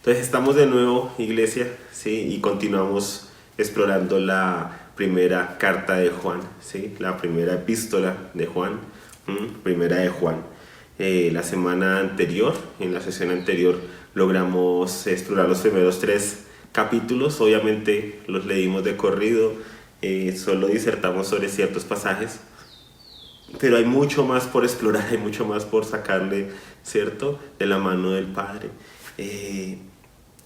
Entonces estamos de nuevo, iglesia, ¿sí? Y continuamos explorando la primera carta de Juan, ¿sí? La primera epístola de Juan, primera de Juan. La semana anterior, en la sesión anterior, logramos explorar los primeros 3 capítulos. Obviamente los leímos de corrido, solo disertamos sobre ciertos pasajes, pero hay mucho más por explorar, hay mucho más por sacarle, ¿cierto?, de la mano del Padre.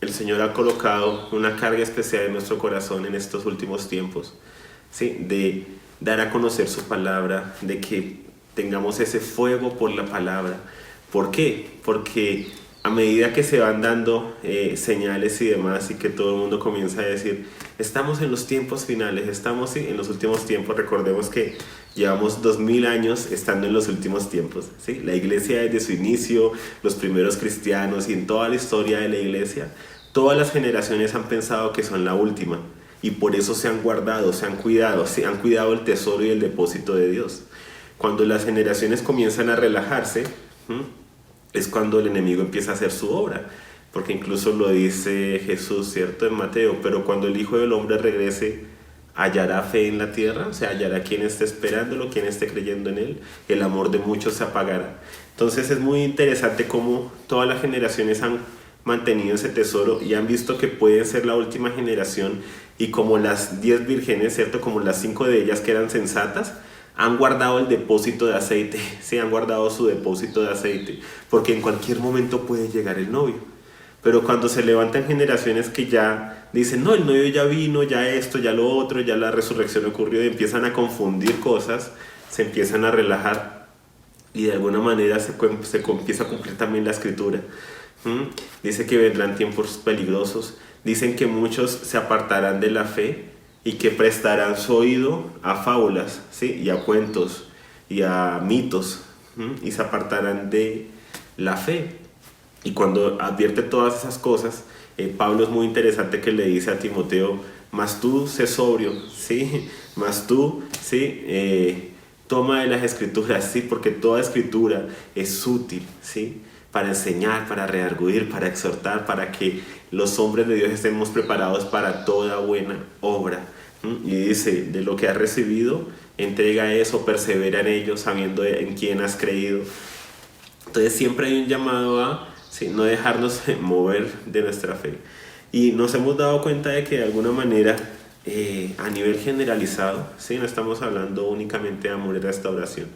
El Señor ha colocado una carga especial en nuestro corazón en estos últimos tiempos, ¿sí? De dar a conocer su palabra, de que tengamos ese fuego por la palabra. ¿Por qué? Porque a medida que se van dando señales y demás, y que todo el mundo comienza a decir, estamos en los tiempos finales, estamos en los últimos tiempos. Recordemos que llevamos 2000 años estando en los últimos tiempos, ¿sí? La iglesia desde su inicio, los primeros cristianos y en toda la historia de la iglesia, todas las generaciones han pensado que son la última, y por eso se han guardado, se han cuidado el tesoro y el depósito de Dios. Cuando las generaciones comienzan a relajarse, es cuando el enemigo empieza a hacer su obra, porque incluso lo dice Jesús, ¿cierto?, en Mateo: pero cuando el Hijo del Hombre regrese, ¿hallará fe en la tierra? O sea, ¿hallará quien esté esperándolo, quien esté creyendo en él? El amor de muchos se apagará. Entonces es muy interesante cómo todas las generaciones han mantenido ese tesoro y han visto que pueden ser la última generación, y como las 10 vírgenes, ¿cierto?, como las 5 de ellas que eran sensatas, han guardado el depósito de aceite, sí, han guardado su depósito de aceite, porque en cualquier momento puede llegar el novio. Pero cuando se levantan generaciones que ya dicen, no, el novio ya vino, ya esto, ya lo otro, ya la resurrección ocurrió, y empiezan a confundir cosas, se empiezan a relajar, y de alguna manera se empieza a cumplir también la escritura. Dice que vendrán tiempos peligrosos, dicen que muchos se apartarán de la fe, y que prestarán su oído a fábulas, ¿sí?, y a cuentos y a mitos, y se apartarán de la fe. Y cuando advierte todas esas cosas, Pablo es muy interesante, que le dice a Timoteo: mas tú sé sobrio, ¿sí? Mas tú, ¿sí?, toma de las escrituras, ¿sí?, porque toda escritura es útil, ¿sí?, para enseñar, para redarguir, para exhortar, para que los hombres de Dios estemos preparados para toda buena obra. Y dice: de lo que has recibido, entrega eso, persevera en ello, sabiendo en quién has creído. Entonces siempre hay un llamado a, ¿sí?, no dejarnos mover de nuestra fe. Y nos hemos dado cuenta de que de alguna manera, a nivel generalizado, ¿sí?, no estamos hablando únicamente de Amor y Restauración,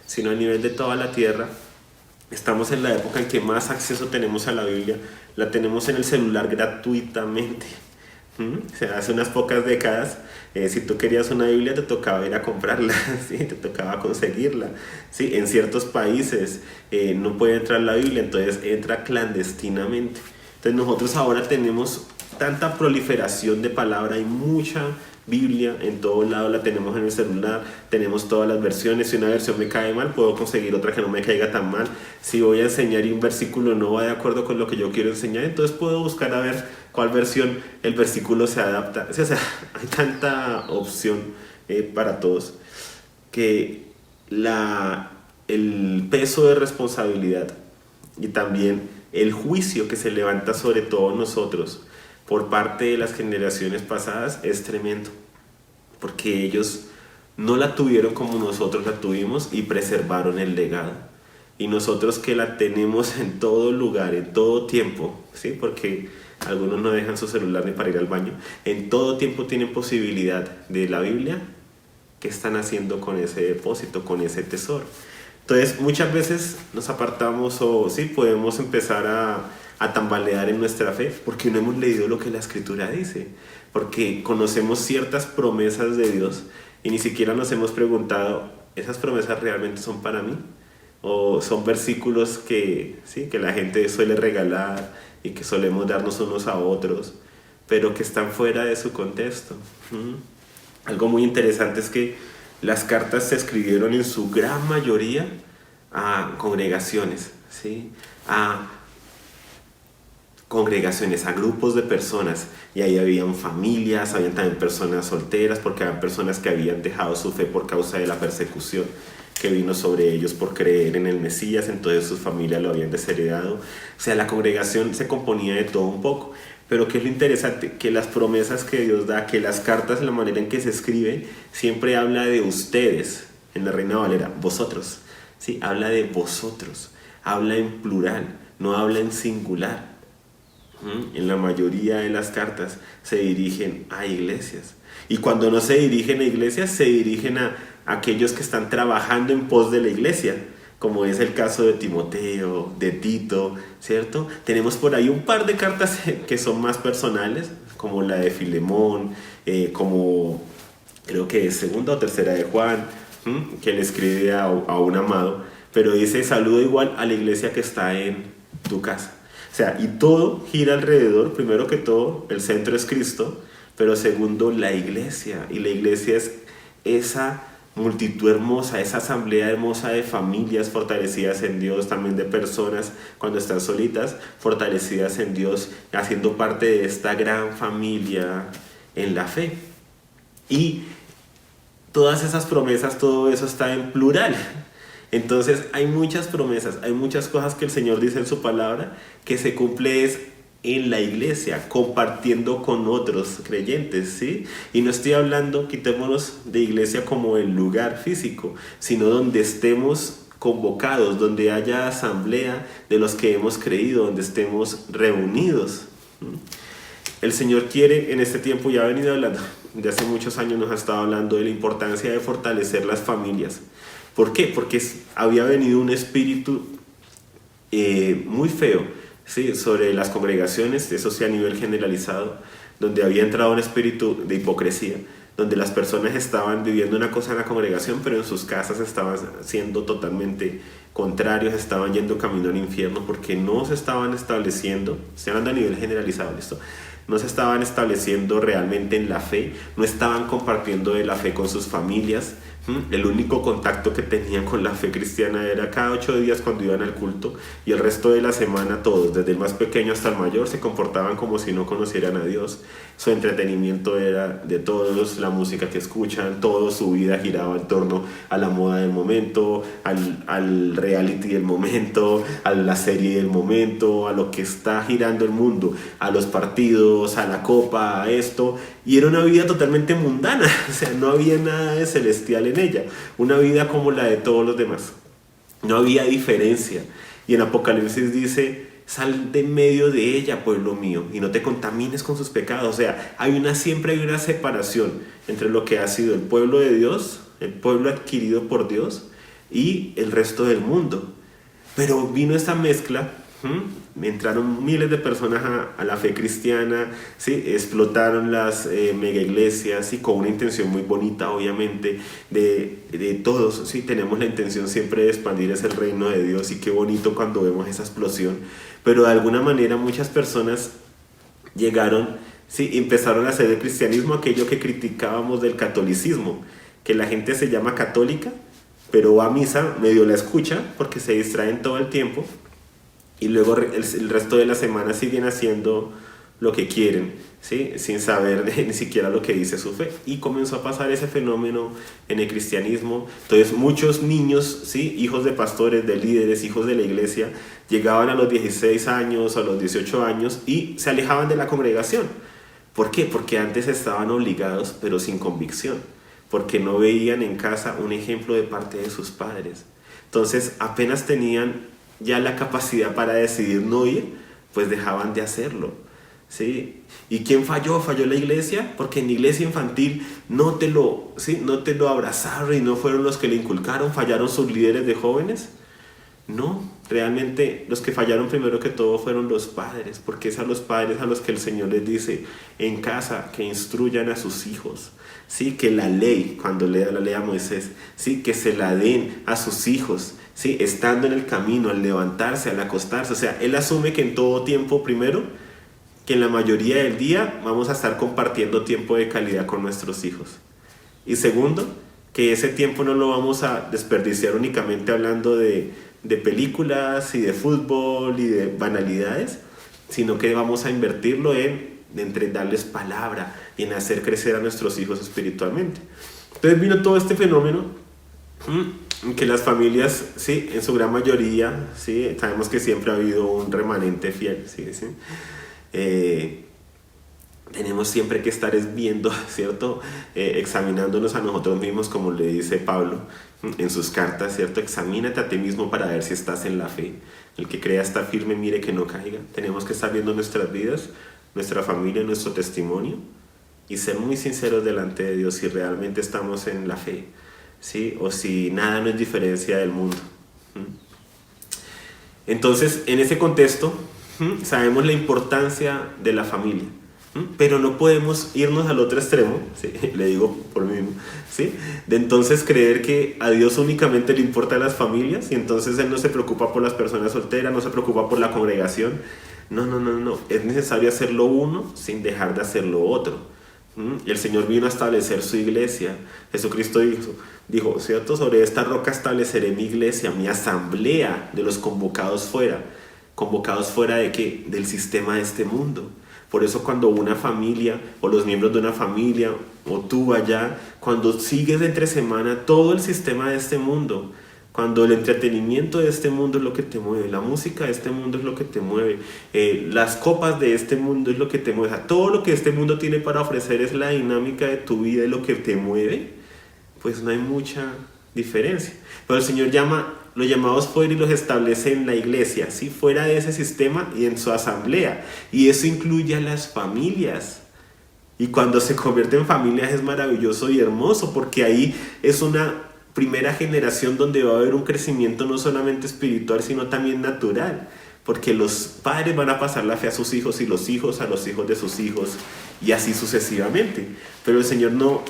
sino a nivel de toda la tierra, estamos en la época en que más acceso tenemos a la Biblia. La tenemos en el celular gratuitamente. O sea, hace unas pocas décadas, si tú querías una Biblia, te tocaba ir a comprarla, ¿sí?, te tocaba conseguirla, ¿sí? En ciertos países no puede entrar la Biblia, entonces entra clandestinamente. Entonces nosotros ahora tenemos tanta proliferación de palabra, hay mucha Biblia en todo lado, la tenemos en el celular, tenemos todas las versiones. Si una versión me cae mal, puedo conseguir otra que no me caiga tan mal. Si voy a enseñar y un versículo no va de acuerdo con lo que yo quiero enseñar, entonces puedo buscar a ver cuál versión el versículo se adapta. O sea, hay tanta opción para todos, que el peso de responsabilidad y también el juicio que se levanta sobre todos nosotros por parte de las generaciones pasadas es tremendo, porque ellos no la tuvieron como nosotros la tuvimos y preservaron el legado. Y nosotros, que la tenemos en todo lugar, en todo tiempo, ¿sí?, porque algunos no dejan su celular ni para ir al baño, en todo tiempo tienen posibilidad de la Biblia. ¿Qué están haciendo con ese depósito, con ese tesoro? Entonces muchas veces nos apartamos, o sí, podemos empezar a tambalear en nuestra fe, porque no hemos leído lo que la escritura dice, porque conocemos ciertas promesas de Dios y ni siquiera nos hemos preguntado, ¿esas promesas realmente son para mí? O son versículos que, ¿sí?, que la gente suele regalar y que solemos darnos unos a otros, pero que están fuera de su contexto. Algo muy interesante es que las cartas se escribieron en su gran mayoría a congregaciones, ¿sí?, a grupos de personas, y ahí habían familias, habían también personas solteras, porque habían personas que habían dejado su fe por causa de la persecución que vino sobre ellos por creer en el Mesías, entonces sus familias lo habían desheredado. O sea, la congregación se componía de todo un poco. Pero ¿qué es lo interesante? Que las promesas que Dios da, que las cartas, la manera en que se escribe, siempre habla de ustedes. En la Reina Valera, vosotros. ¿Sí? Habla de vosotros. Habla en plural, no habla en singular. En la mayoría de las cartas se dirigen a iglesias. Y cuando no se dirigen a iglesias, se dirigen a aquellos que están trabajando en pos de la iglesia, como es el caso de Timoteo, de Tito, ¿cierto? Tenemos por ahí un par de cartas que son más personales, como la de Filemón, como creo que es segunda o tercera de Juan, que le escribe a un amado, pero dice saludo igual a la iglesia que está en tu casa. O sea, y todo gira alrededor, primero que todo, el centro es Cristo, pero segundo, la iglesia. Y la iglesia es esa multitud hermosa, esa asamblea hermosa de familias fortalecidas en Dios, también de personas cuando están solitas, fortalecidas en Dios, haciendo parte de esta gran familia en la fe. Y todas esas promesas, todo eso está en plural. Entonces hay muchas promesas, hay muchas cosas que el Señor dice en su palabra que se cumple es en la iglesia, compartiendo con otros creyentes, ¿sí? Y no estoy hablando, quitémonos de iglesia como el lugar físico, sino donde estemos convocados, donde haya asamblea de los que hemos creído, donde estemos reunidos. El Señor quiere en este tiempo, ya ha venido hablando, de hace muchos años nos ha estado hablando de la importancia de fortalecer las familias. ¿Por qué? Porque había venido un espíritu muy feo, ¿sí? Sobre las congregaciones, eso sí a nivel generalizado, donde había entrado un espíritu de hipocresía, donde las personas estaban viviendo una cosa en la congregación, pero en sus casas estaban siendo totalmente contrarios, estaban yendo camino al infierno porque no se estaban estableciendo, estoy hablando a nivel generalizado, ¿listo? No se estaban estableciendo realmente en la fe, no estaban compartiendo de la fe con sus familias. El único contacto que tenían con la fe cristiana era cada 8 días cuando iban al culto, y el resto de la semana todos, desde el más pequeño hasta el mayor, se comportaban como si no conocieran a Dios. Su entretenimiento era de todos, la música que escuchan, todo su vida giraba en torno a la moda del momento, al reality del momento, a la serie del momento, a lo que está girando el mundo, a los partidos, a la copa, a esto. Y era una vida totalmente mundana, o sea, no había nada de celestial en ella, una vida como la de todos los demás, no había diferencia. Y en Apocalipsis dice, sal de medio de ella, pueblo mío, y no te contamines con sus pecados. O sea, siempre hay una separación entre lo que ha sido el pueblo de Dios, el pueblo adquirido por Dios, y el resto del mundo. Pero vino esta mezcla. Entraron miles de personas a la fe cristiana, ¿sí? Explotaron las mega iglesias, ¿sí? Con una intención muy bonita, obviamente, de todos, ¿sí? Tenemos la intención siempre de expandir ese reino de Dios, y qué bonito cuando vemos esa explosión. Pero de alguna manera muchas personas llegaron, ¿sí? Y empezaron a hacer del cristianismo aquello que criticábamos del catolicismo, que la gente se llama católica, pero va a misa, medio la escucha porque se distraen todo el tiempo, y luego el resto de la semana siguen haciendo lo que quieren, ¿sí? Sin saber ni siquiera lo que dice su fe. Y comenzó a pasar ese fenómeno en el cristianismo. Entonces muchos niños, ¿sí? Hijos de pastores, de líderes, hijos de la iglesia, llegaban a los 16 años, a los 18 años, y se alejaban de la congregación. ¿Por qué? Porque antes estaban obligados, pero sin convicción, porque no veían en casa un ejemplo de parte de sus padres. Entonces apenas tenían ya la capacidad para decidir no ir, pues dejaban de hacerlo, ¿sí? ¿Y quién falló? Falló la iglesia, porque en la iglesia infantil no te lo abrazaron y no fueron los que le inculcaron. ¿Fallaron sus líderes de jóvenes? No, realmente los que fallaron primero que todo fueron los padres, porque es a los padres a los que el Señor les dice en casa que instruyan a sus hijos, ¿sí? Que la ley, cuando lea la ley a Moisés, ¿sí? Que se la den a sus hijos, ¿sí? Estando en el camino, al levantarse, al acostarse. O sea, él asume que en todo tiempo, primero, que en la mayoría del día vamos a estar compartiendo tiempo de calidad con nuestros hijos. Y segundo, que ese tiempo no lo vamos a desperdiciar únicamente hablando de películas y de fútbol y de banalidades, sino que vamos a invertirlo en darles palabra y en hacer crecer a nuestros hijos espiritualmente. Entonces vino todo este fenómeno que las familias, sí, en su gran mayoría, sí, sabemos que siempre ha habido un remanente fiel, sí, sí. Tenemos siempre que estar viendo, ¿cierto? Examinándonos a nosotros mismos, como le dice Pablo en sus cartas, ¿cierto? Examínate a ti mismo para ver si estás en la fe. El que crea está firme, mire que no caiga. Tenemos que estar viendo nuestras vidas, nuestra familia, nuestro testimonio y ser muy sinceros delante de Dios si realmente estamos en la fe, ¿sí? O si nada nos diferencia del mundo. Entonces, en ese contexto, sabemos la importancia de la familia. Pero no podemos irnos al otro extremo, ¿sí? Le digo por mí mismo, ¿sí? De entonces creer que a Dios únicamente le importan las familias y entonces Él no se preocupa por las personas solteras, no se preocupa por la congregación. No, no, no, no. Es necesario hacer lo uno sin dejar de hacer lo otro. Y el Señor vino a establecer su iglesia. Jesucristo dijo, ¿cierto? Sobre esta roca estableceré mi iglesia, mi asamblea de los convocados fuera. ¿Convocados fuera de qué? Del sistema de este mundo. Por eso cuando una familia o los miembros de una familia o tú allá, cuando sigues de entre semana todo el sistema de este mundo, cuando el entretenimiento de este mundo es lo que te mueve, la música de este mundo es lo que te mueve, las copas de este mundo es lo que te mueve, o sea, todo lo que este mundo tiene para ofrecer es la dinámica de tu vida, es lo que te mueve, pues no hay mucha diferencia. Pero el Señor llama los llamados fuera y los establece en la iglesia, ¿sí? Fuera de ese sistema y en su asamblea. Y eso incluye a las familias. Y cuando se convierte en familias es maravilloso y hermoso, porque ahí es una primera generación donde va a haber un crecimiento no solamente espiritual, sino también natural. Porque los padres van a pasar la fe a sus hijos y los hijos a los hijos de sus hijos y así sucesivamente. Pero el Señor no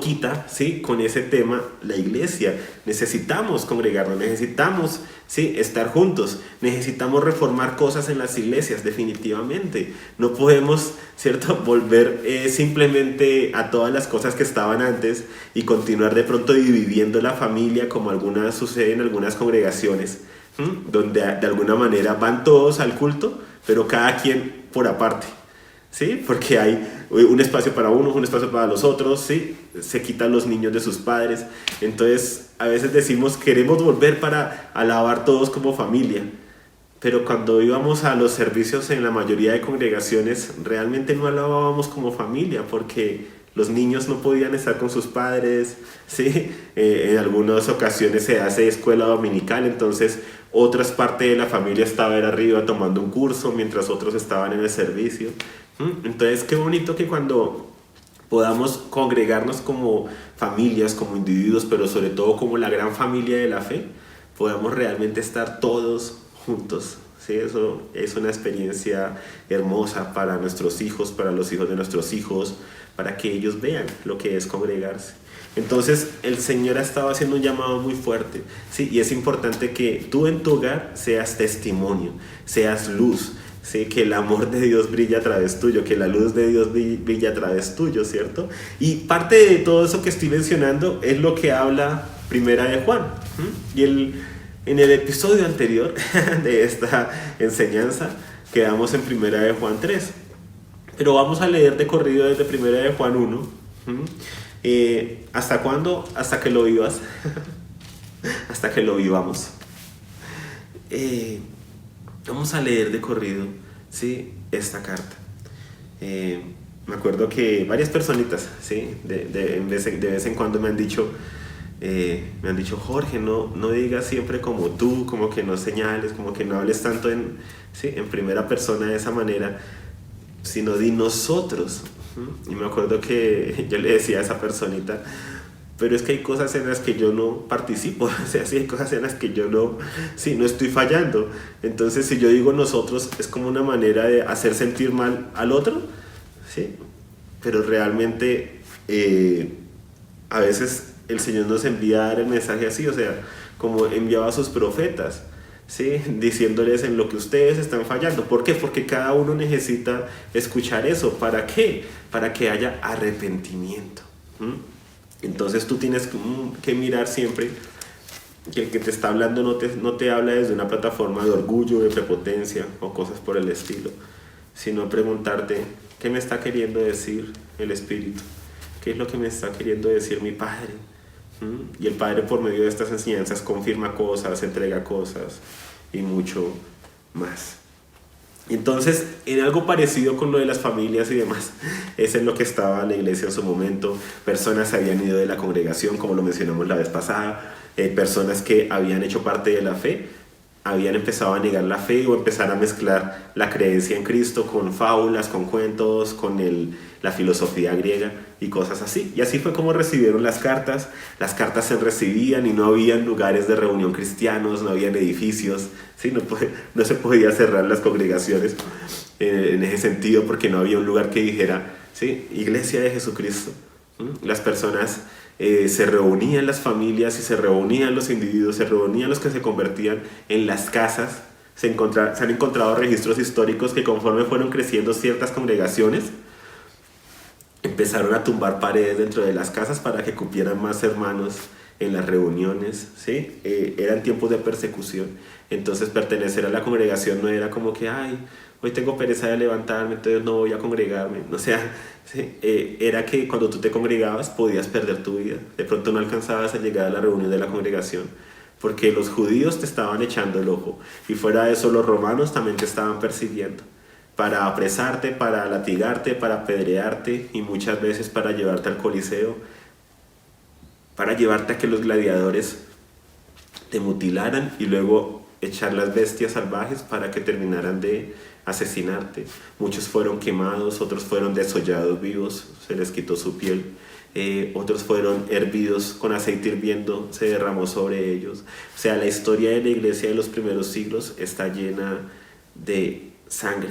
quita, ¿sí? Con ese tema la iglesia. Necesitamos congregarnos, necesitamos, ¿sí? Estar juntos, necesitamos reformar cosas en las iglesias, definitivamente. No podemos, ¿cierto? Volver simplemente a todas las cosas que estaban antes y continuar de pronto dividiendo la familia como algunas sucede en algunas congregaciones, donde de alguna manera van todos al culto, pero cada quien por aparte. ¿Sí? Porque hay un espacio para unos, un espacio para los otros, ¿sí? Se quitan los niños de sus padres. Entonces, a veces decimos, queremos volver para alabar todos como familia. Pero cuando íbamos a los servicios en la mayoría de congregaciones, realmente no alabábamos como familia, porque los niños no podían estar con sus padres, ¿sí? En algunas ocasiones se hace escuela dominical, entonces otras partes de la familia estaban arriba tomando un curso, mientras otros estaban en el servicio. Entonces, qué bonito que cuando podamos congregarnos como familias, como individuos, pero sobre todo como la gran familia de la fe, podamos realmente estar todos juntos. ¿Sí? Eso es una experiencia hermosa para nuestros hijos, para los hijos de nuestros hijos, para que ellos vean lo que es congregarse. Entonces, el Señor ha estado haciendo un llamado muy fuerte, ¿sí? Y es importante que tú en tu hogar seas testimonio, seas luz. Sí, que el amor de Dios brilla a través tuyo, que la luz de Dios brilla a través tuyo, ¿cierto? Y parte de todo eso que estoy mencionando es lo que habla Primera de Juan. Y en el episodio anterior de esta enseñanza quedamos en Primera de Juan 3. Pero vamos a leer de corrido desde Primera de Juan 1. ¿Hasta cuándo? Hasta que lo vivas. Hasta que lo vivamos. Vamos a leer de corrido, ¿sí? Esta carta. Me acuerdo que varias personitas, ¿sí? de vez en cuando me han dicho, Jorge, no digas siempre como tú, como que no señales, como que no hables tanto ¿sí? En primera persona de esa manera, sino di nosotros. Y me acuerdo que yo le decía a esa personita, pero es que hay cosas en las que yo no participo, o sea, sí hay cosas en las que yo no estoy fallando. Entonces, si yo digo nosotros, es como una manera de hacer sentir mal al otro, ¿sí? Pero realmente a veces el Señor nos envía a dar el mensaje así, o sea, como enviaba a sus profetas, ¿sí? Diciéndoles en lo que ustedes están fallando. ¿Por qué? Porque cada uno necesita escuchar eso. ¿Para qué? Para que haya arrepentimiento. Entonces tú tienes que mirar siempre que el que te está hablando no te habla desde una plataforma de orgullo, de prepotencia o cosas por el estilo, sino preguntarte, ¿qué me está queriendo decir el Espíritu? ¿Qué es lo que me está queriendo decir mi Padre? Y el Padre, por medio de estas enseñanzas, confirma cosas, entrega cosas y mucho más. Entonces, en algo parecido con lo de las familias y demás, es en lo que estaba la iglesia en su momento. Personas habían ido de la congregación, como lo mencionamos la vez pasada, personas que habían hecho parte de la fe, habían empezado a negar la fe o empezar a mezclar la creencia en Cristo con fábulas, con cuentos, con la filosofía griega y cosas así. Y así fue como recibieron las cartas. Las cartas se recibían y no habían lugares de reunión cristianos, no habían edificios, ¿sí? No se podía cerrar las congregaciones en ese sentido, porque no había un lugar que dijera, ¿sí?, Iglesia de Jesucristo. Las personas se reunían, las familias, y se reunían los individuos, se reunían los que se convertían en las casas. Se han encontrado registros históricos que, conforme fueron creciendo ciertas congregaciones, empezaron a tumbar paredes dentro de las casas para que cupieran más hermanos en las reuniones, ¿sí? Eran tiempos de persecución. Entonces, pertenecer a la congregación no era como que, ay, hoy tengo pereza de levantarme, entonces no voy a congregarme. O sea, ¿sí? Era que cuando tú te congregabas podías perder tu vida. De pronto no alcanzabas a llegar a la reunión de la congregación, porque los judíos te estaban echando el ojo. Y fuera de eso, los romanos también te estaban persiguiendo, para apresarte, para latigarte, para apedrearte, y muchas veces para llevarte al Coliseo, para llevarte a que los gladiadores te mutilaran y luego echar las bestias salvajes para que terminaran de asesinarte. Muchos fueron quemados, otros fueron desollados vivos, se les quitó su piel, otros fueron hervidos con aceite hirviendo, se derramó sobre ellos. O sea, la historia de la iglesia de los primeros siglos está llena de sangre.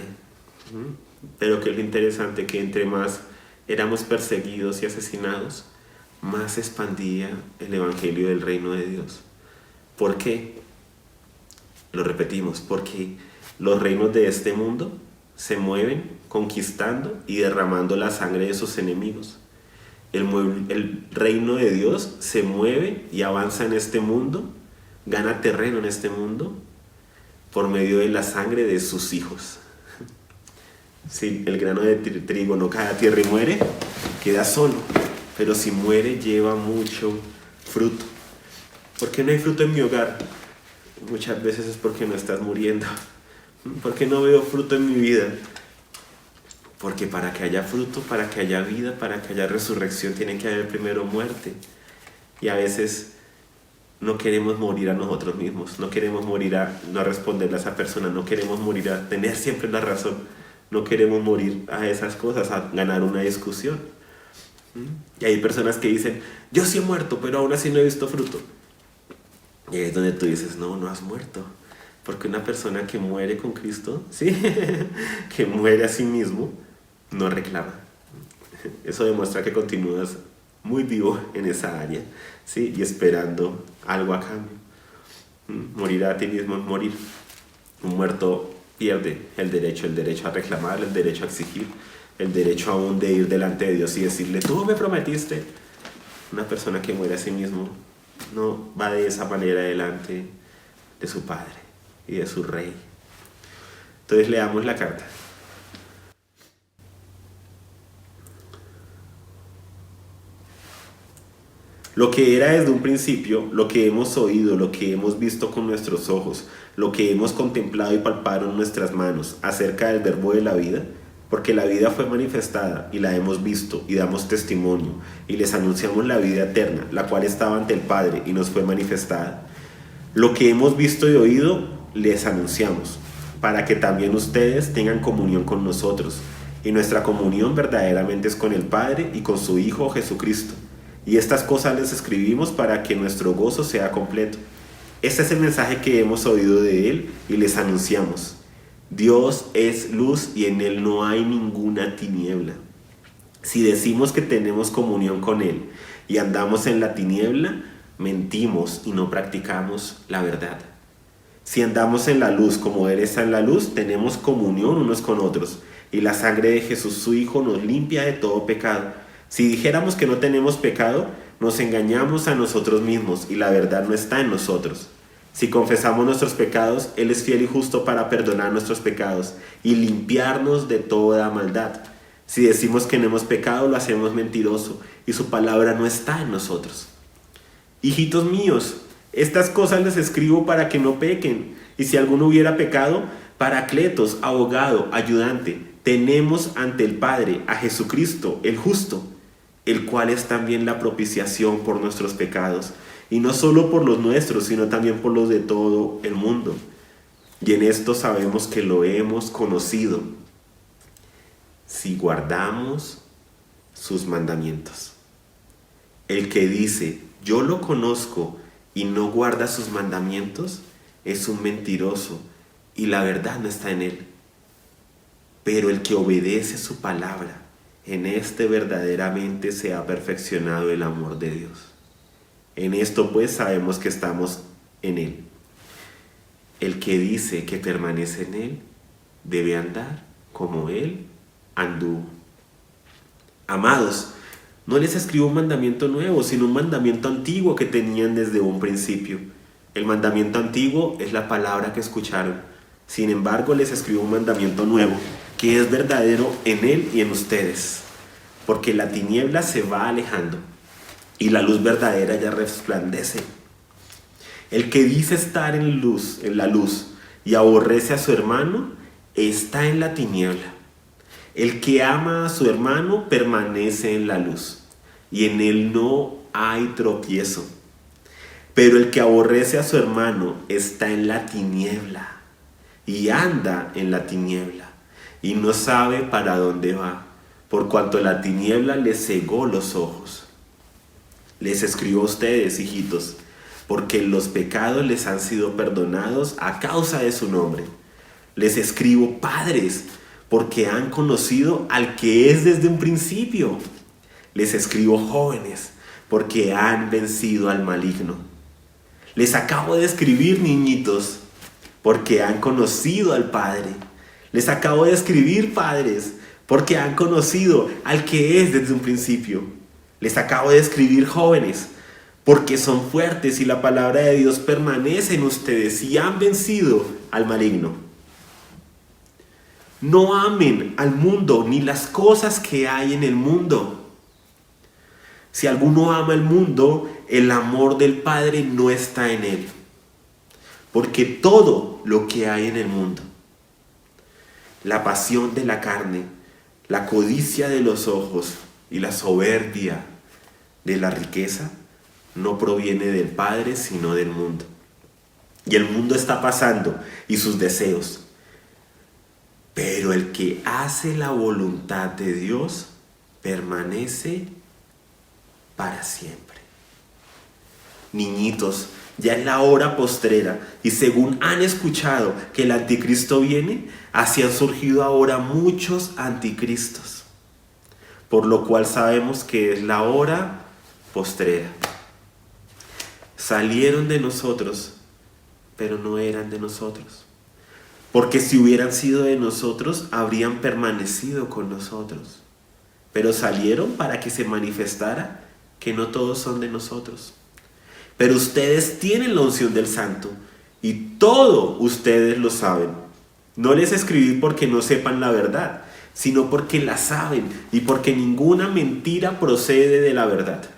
Pero que es lo interesante, que entre más éramos perseguidos y asesinados, más se expandía el evangelio del reino de Dios. ¿Por qué? Lo repetimos, porque los reinos de este mundo se mueven conquistando y derramando la sangre de sus enemigos. El reino de Dios se mueve y avanza en este mundo, gana terreno en este mundo por medio de la sangre de sus hijos. Si el grano de trigo no cae a tierra y muere, queda solo, pero si muere lleva mucho fruto. ¿Por qué no hay fruto en mi hogar? Muchas veces es porque no estás muriendo. ¿Por qué no veo fruto en mi vida? Porque para que haya fruto, para que haya vida, para que haya resurrección, tiene que haber primero muerte. Y a veces no queremos morir a nosotros mismos, no queremos morir a no responderle a esa persona, no queremos morir a tener siempre la razón, no queremos morir a esas cosas, a ganar una discusión. Y hay personas que dicen, yo sí he muerto, pero aún así no he visto fruto. Y ahí es donde tú dices, no, no has muerto. Porque una persona que muere con Cristo, ¿sí? que muere a sí mismo, no reclama. Eso demuestra que continúas muy vivo en esa área, ¿sí? Y esperando algo a cambio. Morir a ti mismo es morir. Un muerto pierde el derecho a reclamar, el derecho a exigir, el derecho aún de ir delante de Dios y decirle, tú me prometiste. Una persona que muere a sí mismo no va de esa manera delante de su Padre y de su Rey. Entonces leamos la carta. Lo que era desde un principio, lo que hemos oído, lo que hemos visto con nuestros ojos, lo que hemos contemplado y palpado en nuestras manos acerca del verbo de la vida, porque la vida fue manifestada y la hemos visto y damos testimonio y les anunciamos la vida eterna, la cual estaba ante el Padre y nos fue manifestada. Lo que hemos visto y oído les anunciamos, para que también ustedes tengan comunión con nosotros. Y nuestra comunión verdaderamente es con el Padre y con su Hijo Jesucristo. Y estas cosas les escribimos para que nuestro gozo sea completo. Este es el mensaje que hemos oído de Él y les anunciamos. Dios es luz y en Él no hay ninguna tiniebla. Si decimos que tenemos comunión con Él y andamos en la tiniebla, mentimos y no practicamos la verdad. Si andamos en la luz como Él está en la luz, tenemos comunión unos con otros. Y la sangre de Jesús, su Hijo, nos limpia de todo pecado. Si dijéramos que no tenemos pecado, nos engañamos a nosotros mismos y la verdad no está en nosotros. Si confesamos nuestros pecados, Él es fiel y justo para perdonar nuestros pecados y limpiarnos de toda maldad. Si decimos que no hemos pecado, lo hacemos mentiroso y su palabra no está en nosotros. Hijitos míos, estas cosas les escribo para que no pequen. Y si alguno hubiera pecado, Paracletos, abogado, ayudante, tenemos ante el Padre a Jesucristo, el justo, el cual es también la propiciación por nuestros pecados, y no solo por los nuestros, sino también por los de todo el mundo. Y en esto sabemos que lo hemos conocido, si guardamos sus mandamientos. El que dice, yo lo conozco, y no guarda sus mandamientos, es un mentiroso, y la verdad no está en él. Pero el que obedece su palabra, en este verdaderamente se ha perfeccionado el amor de Dios. En esto pues sabemos que estamos en él. El que dice que permanece en él, debe andar como él anduvo. Amados, no les escribo un mandamiento nuevo, sino un mandamiento antiguo que tenían desde un principio. El mandamiento antiguo es la palabra que escucharon. Sin embargo, les escribo un mandamiento nuevo, que es verdadero en él y en ustedes. Porque la tiniebla se va alejando y la luz verdadera ya resplandece. El que dice estar en la luz y aborrece a su hermano, está en la tiniebla. El que ama a su hermano permanece en la luz, y en él no hay tropiezo. Pero el que aborrece a su hermano está en la tiniebla, y anda en la tiniebla, y no sabe para dónde va, por cuanto la tiniebla le cegó los ojos. Les escribo a ustedes, hijitos, porque los pecados les han sido perdonados a causa de su nombre. Les escribo, padres, porque han conocido al que es desde un principio. Les escribo, jóvenes, porque han vencido al maligno. Les acabo de escribir, niñitos, porque han conocido al Padre. Les acabo de escribir, padres, porque han conocido al que es desde un principio. Les acabo de escribir, jóvenes, porque son fuertes y la palabra de Dios permanece en ustedes y han vencido al maligno. No amen al mundo ni las cosas que hay en el mundo. Si alguno ama el mundo, el amor del Padre no está en él. Porque todo lo que hay en el mundo, la pasión de la carne, la codicia de los ojos y la soberbia de la riqueza, no proviene del Padre, sino del mundo. Y el mundo está pasando y sus deseos. Pero el que hace la voluntad de Dios permanece para siempre. Niñitos, ya es la hora postrera, y según han escuchado que el anticristo viene, así han surgido ahora muchos anticristos. Por lo cual sabemos que es la hora postrera. Salieron de nosotros, pero no eran de nosotros. Porque si hubieran sido de nosotros, habrían permanecido con nosotros. Pero salieron para que se manifestara que no todos son de nosotros. Pero ustedes tienen la unción del Santo, y todo ustedes lo saben. No les escribí porque no sepan la verdad, sino porque la saben, y porque ninguna mentira procede de la verdad.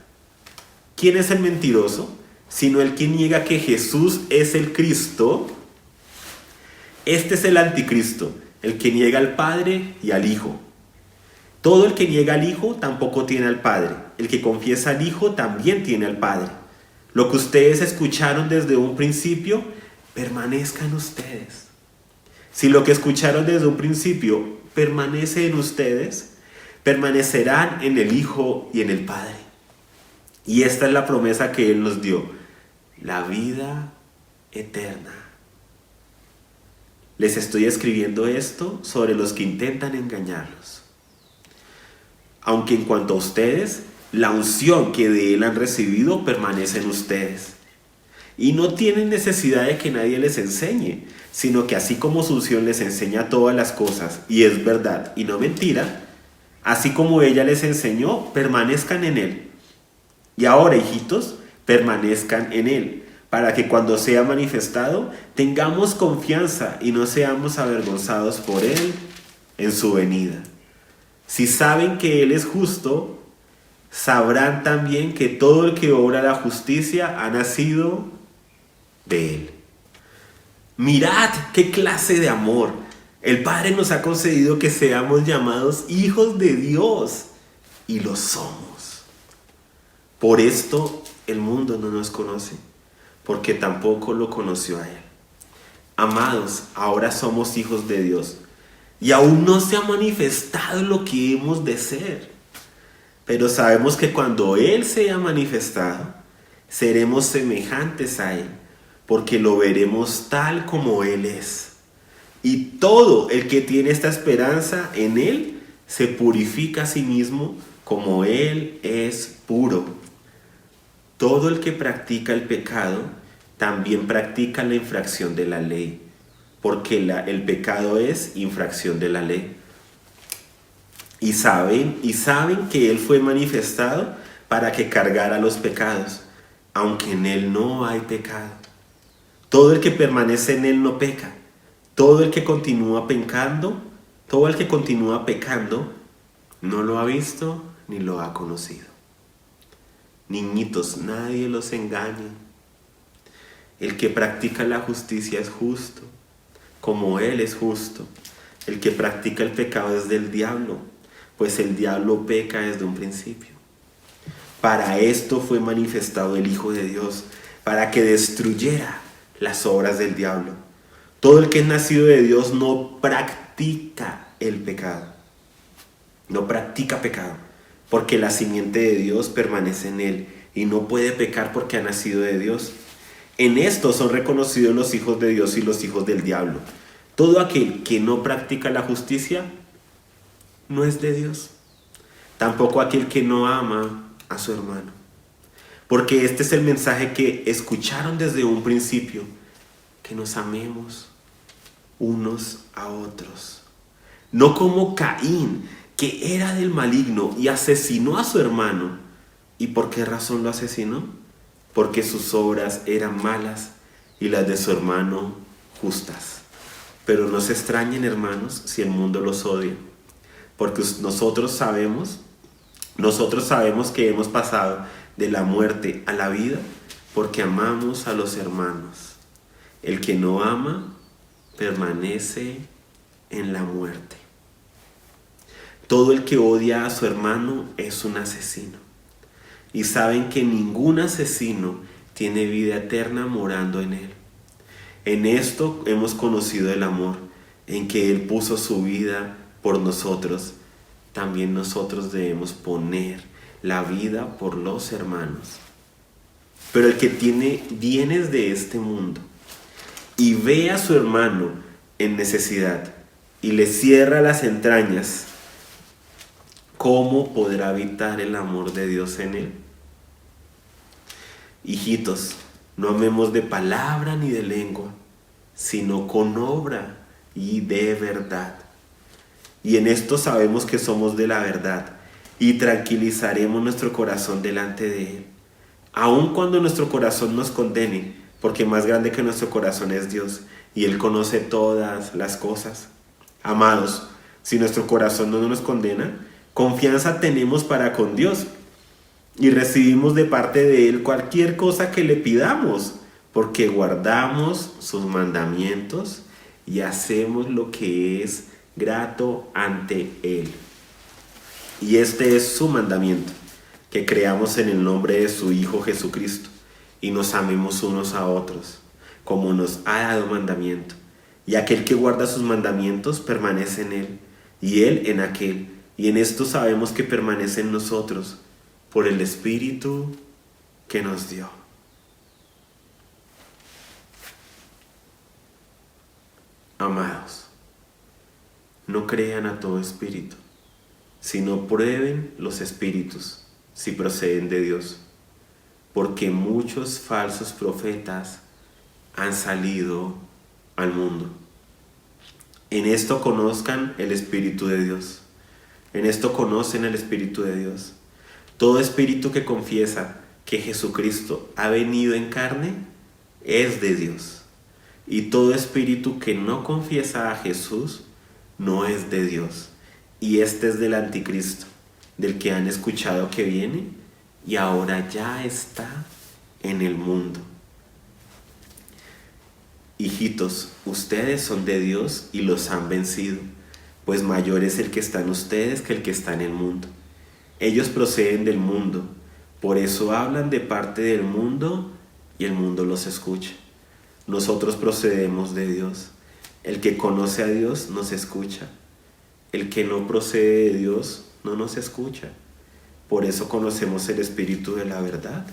¿Quién es el mentiroso? Sino el que niega que Jesús es el Cristo. Este es el anticristo, el que niega al Padre y al Hijo. Todo el que niega al Hijo tampoco tiene al Padre. El que confiesa al Hijo también tiene al Padre. Lo que ustedes escucharon desde un principio, permanezca en ustedes. Si lo que escucharon desde un principio permanece en ustedes, permanecerán en el Hijo y en el Padre. Y esta es la promesa que Él nos dio, la vida eterna. Les estoy escribiendo esto sobre los que intentan engañarlos. Aunque en cuanto a ustedes, la unción que de Él han recibido permanece en ustedes. Y no tienen necesidad de que nadie les enseñe, sino que así como su unción les enseña todas las cosas, y es verdad y no mentira, así como ella les enseñó, permanezcan en Él. Y ahora, hijitos, permanezcan en Él, para que cuando sea manifestado tengamos confianza y no seamos avergonzados por Él en su venida. Si saben que Él es justo, sabrán también que todo el que obra la justicia ha nacido de Él. Mirad qué clase de amor. El Padre nos ha concedido que seamos llamados hijos de Dios, y lo somos. Por esto el mundo no nos conoce, porque tampoco lo conoció a Él. Amados, ahora somos hijos de Dios, y aún no se ha manifestado lo que hemos de ser. Pero sabemos que cuando Él sea manifestado, seremos semejantes a Él, porque lo veremos tal como Él es. Y todo el que tiene esta esperanza en Él se purifica a sí mismo como Él es puro. Todo el que practica el pecado también practica la infracción de la ley, porque el pecado es infracción de la ley. Y saben que Él fue manifestado para que cargara los pecados, aunque en Él no hay pecado. Todo el que permanece en Él no peca. Todo el que continúa pecando no lo ha visto ni lo ha conocido. Niñitos, nadie los engañe. El que practica la justicia es justo, como Él es justo. El que practica el pecado es del diablo, pues el diablo peca desde un principio. Para esto fue manifestado el Hijo de Dios, para que destruyera las obras del diablo. Todo el que es nacido de Dios no practica el pecado. No practica pecado, porque la simiente de Dios permanece en él y no puede pecar porque ha nacido de Dios. En esto son reconocidos los hijos de Dios y los hijos del diablo. Todo aquel que no practica la justicia no es de Dios. Tampoco aquel que no ama a su hermano. Porque este es el mensaje que escucharon desde un principio, que nos amemos unos a otros. No como Caín, que era del maligno y asesinó a su hermano. ¿Y por qué razón lo asesinó? Porque sus obras eran malas y las de su hermano justas. Pero no se extrañen, hermanos, si el mundo los odia, porque nosotros sabemos que hemos pasado de la muerte a la vida porque amamos a los hermanos. El que no ama permanece en la muerte. Todo el que odia a su hermano es un asesino. Y saben que ningún asesino tiene vida eterna morando en él. En esto hemos conocido el amor, en que Él puso su vida por nosotros. También nosotros debemos poner la vida por los hermanos. Pero el que tiene bienes de este mundo y ve a su hermano en necesidad y le cierra las entrañas, ¿cómo podrá habitar el amor de Dios en él? Hijitos, no amemos de palabra ni de lengua, sino con obra y de verdad. Y en esto sabemos que somos de la verdad y tranquilizaremos nuestro corazón delante de Él, aun cuando nuestro corazón nos condene, porque más grande que nuestro corazón es Dios y Él conoce todas las cosas. Amados, si nuestro corazón no nos condena, confianza tenemos para con Dios y recibimos de parte de Él cualquier cosa que le pidamos, porque guardamos sus mandamientos y hacemos lo que es grato ante Él. Y este es su mandamiento, que creamos en el nombre de su Hijo Jesucristo y nos amemos unos a otros, como nos ha dado mandamiento. Y aquel que guarda sus mandamientos permanece en Él, y Él en aquel. Y en esto sabemos que permanece en nosotros, por el Espíritu que nos dio. Amados, no crean a todo espíritu, sino prueben los espíritus si proceden de Dios, porque muchos falsos profetas han salido al mundo. En esto conozcan el Espíritu de Dios. En esto conocen el Espíritu de Dios. Todo espíritu que confiesa que Jesucristo ha venido en carne es de Dios. Y todo espíritu que no confiesa a Jesús no es de Dios. Y este es del anticristo, del que han escuchado que viene y ahora ya está en el mundo. Hijitos, ustedes son de Dios y los han vencido, pues mayor es el que está en ustedes que el que está en el mundo. Ellos proceden del mundo, por eso hablan de parte del mundo y el mundo los escucha. Nosotros procedemos de Dios. El que conoce a Dios nos escucha. El que no procede de Dios no nos escucha. Por eso conocemos el espíritu de la verdad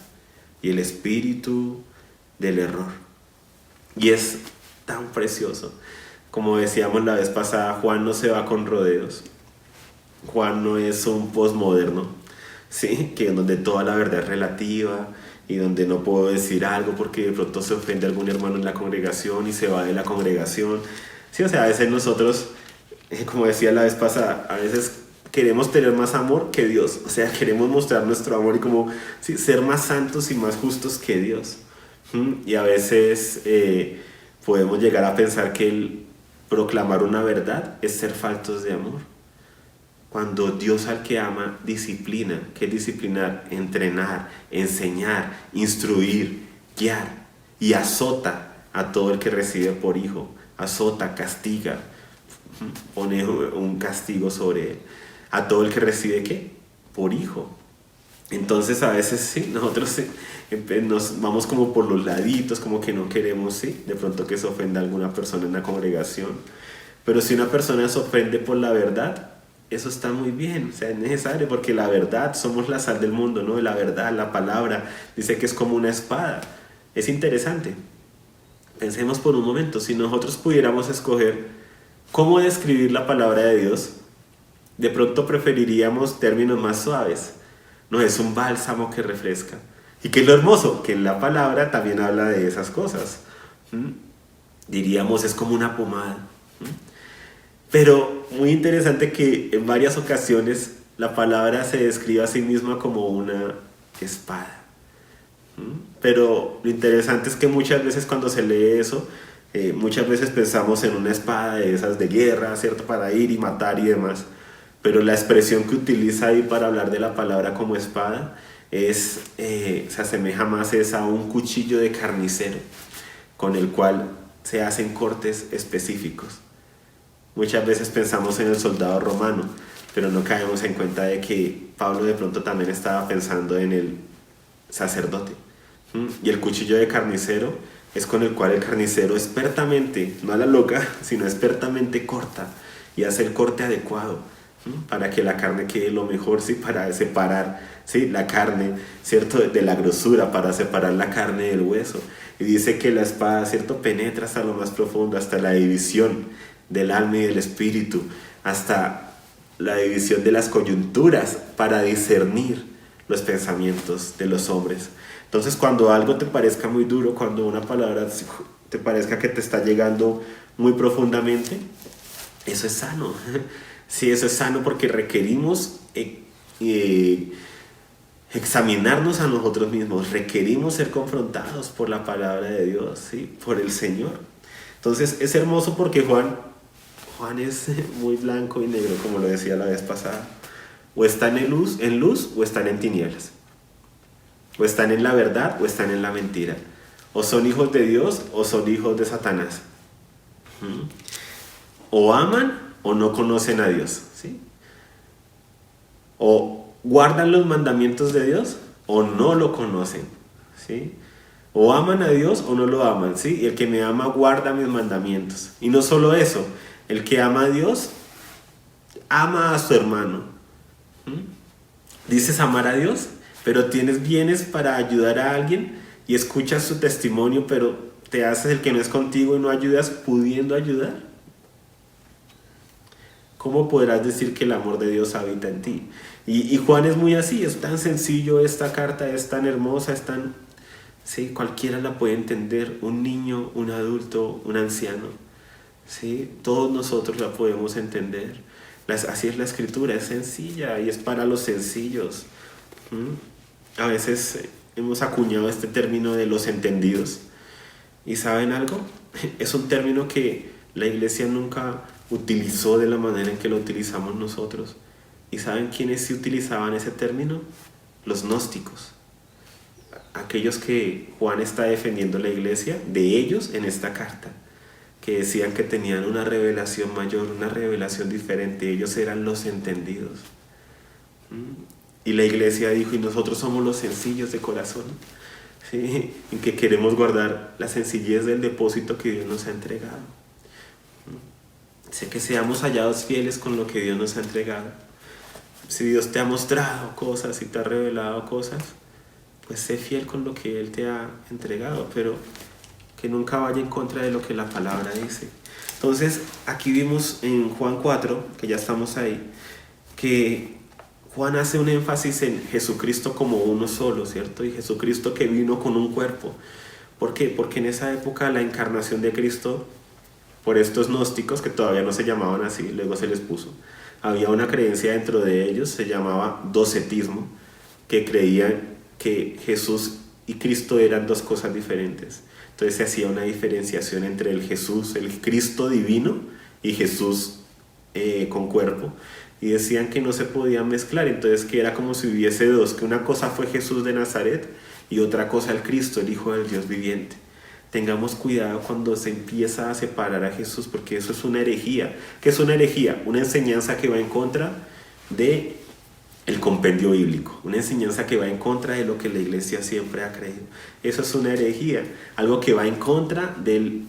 y el espíritu del error. Y es tan precioso. Como decíamos la vez pasada, Juan no se va con rodeos. Juan no es un posmoderno, ¿sí? Que donde toda la verdad es relativa y donde no puedo decir algo porque de pronto se ofende algún hermano en la congregación y se va de la congregación. Sí, o sea, a veces nosotros, como decía la vez pasada, a veces queremos tener más amor que Dios. O sea, queremos mostrar nuestro amor y como sí, ser más santos y más justos que Dios. Y a veces podemos llegar a pensar que el proclamar una verdad es ser faltos de amor. Cuando Dios al que ama disciplina, ¿qué es disciplinar? Entrenar, enseñar, instruir, guiar y azota a todo el que recibe por hijo. Azota, castiga, pone un castigo sobre él. A todo el que recibe ¿qué? Por hijo. Entonces a veces sí, nosotros nos vamos como por los laditos, como que no queremos, sí, de pronto que se ofenda a alguna persona en la congregación. Pero si una persona se ofende por la verdad, eso está muy bien, o sea, es necesario porque la verdad, somos la sal del mundo, ¿no? La verdad, la palabra, dice que es como una espada. Es interesante. Pensemos por un momento, si nosotros pudiéramos escoger cómo describir la palabra de Dios, de pronto preferiríamos términos más suaves. No, es un bálsamo que refresca. ¿Y qué es lo hermoso? Que en la palabra también habla de esas cosas. Diríamos, es como una pomada. Pero muy interesante que en varias ocasiones la palabra se describe a sí misma como una espada. Pero lo interesante es que muchas veces cuando se lee eso, muchas veces pensamos en una espada de esas de guerra, ¿cierto? Para ir y matar y demás. Pero la expresión que utiliza ahí para hablar de la palabra como espada se asemeja más a un cuchillo de carnicero con el cual se hacen cortes específicos. Muchas veces pensamos en el soldado romano, pero no caemos en cuenta de que Pablo de pronto también estaba pensando en el sacerdote. Y el cuchillo de carnicero es con el cual el carnicero expertamente, no a la loca, sino expertamente corta y hace el corte adecuado para que la carne quede lo mejor, ¿sí? Para separar, ¿sí? La carne, ¿cierto? De la grosura, para separar la carne del hueso. Y dice que la espada, ¿cierto? Penetra hasta lo más profundo, hasta la división del alma y del espíritu, hasta la división de las coyunturas para discernir los pensamientos de los hombres. Entonces, cuando algo te parezca muy duro, cuando una palabra te parezca que te está llegando muy profundamente, eso es sano. Sí, eso es sano porque requerimos examinarnos a nosotros mismos, requerimos ser confrontados por la palabra de Dios, ¿sí? Por el Señor. Entonces es hermoso porque Juan es muy blanco y negro, como lo decía la vez pasada. O están en luz o están en tinieblas. O están en la verdad o están en la mentira. O son hijos de Dios o son hijos de Satanás. O aman o no conocen a Dios, ¿sí? O guardan los mandamientos de Dios o no lo conocen, ¿sí? O aman a Dios o no lo aman, ¿sí? Y el que me ama guarda mis mandamientos. Y no solo eso, el que ama a Dios ama a su hermano. Dices amar a Dios, pero tienes bienes para ayudar a alguien y escuchas su testimonio, pero te haces el que no es contigo y no ayudas pudiendo ayudar. ¿Cómo podrás decir que el amor de Dios habita en ti? Y Juan es muy así, es tan sencillo, esta carta es tan hermosa, es tan... Sí, cualquiera la puede entender, un niño, un adulto, un anciano. Sí, todos nosotros la podemos entender. Así es la escritura, es sencilla y es para los sencillos. A veces hemos acuñado este término de los entendidos. ¿Y saben algo? Es un término que la iglesia nunca utilizó de la manera en que lo utilizamos nosotros. ¿Y saben quiénes sí utilizaban ese término? Los gnósticos. Aquellos que Juan está defendiendo la iglesia, de ellos en esta carta, que decían que tenían una revelación mayor, una revelación diferente. Ellos eran los entendidos. Y la iglesia dijo, y nosotros somos los sencillos de corazón, ¿sí? En que queremos guardar la sencillez del depósito que Dios nos ha entregado. Sé que seamos hallados fieles con lo que Dios nos ha entregado. Si Dios te ha mostrado cosas y te ha revelado cosas, pues sé fiel con lo que Él te ha entregado, pero que nunca vaya en contra de lo que la palabra dice. Entonces, aquí vimos en Juan 4, que ya estamos ahí, que Juan hace un énfasis en Jesucristo como uno solo, ¿cierto? Y Jesucristo que vino con un cuerpo. ¿Por qué? Porque en esa época la encarnación de Cristo, por estos gnósticos, que todavía no se llamaban así, luego se les puso, había una creencia dentro de ellos, se llamaba docetismo, que creían que Jesús y Cristo eran dos cosas diferentes. Entonces se hacía una diferenciación entre el Jesús, el Cristo divino, y Jesús con cuerpo. Y decían que no se podían mezclar, entonces que era como si hubiese dos, que una cosa fue Jesús de Nazaret y otra cosa el Cristo, el Hijo del Dios viviente. Tengamos cuidado cuando se empieza a separar a Jesús, porque eso es una herejía. ¿Qué es una herejía? Una enseñanza que va en contra de el compendio bíblico, una enseñanza que va en contra de lo que la iglesia siempre ha creído. Eso es una herejía, algo que va en contra del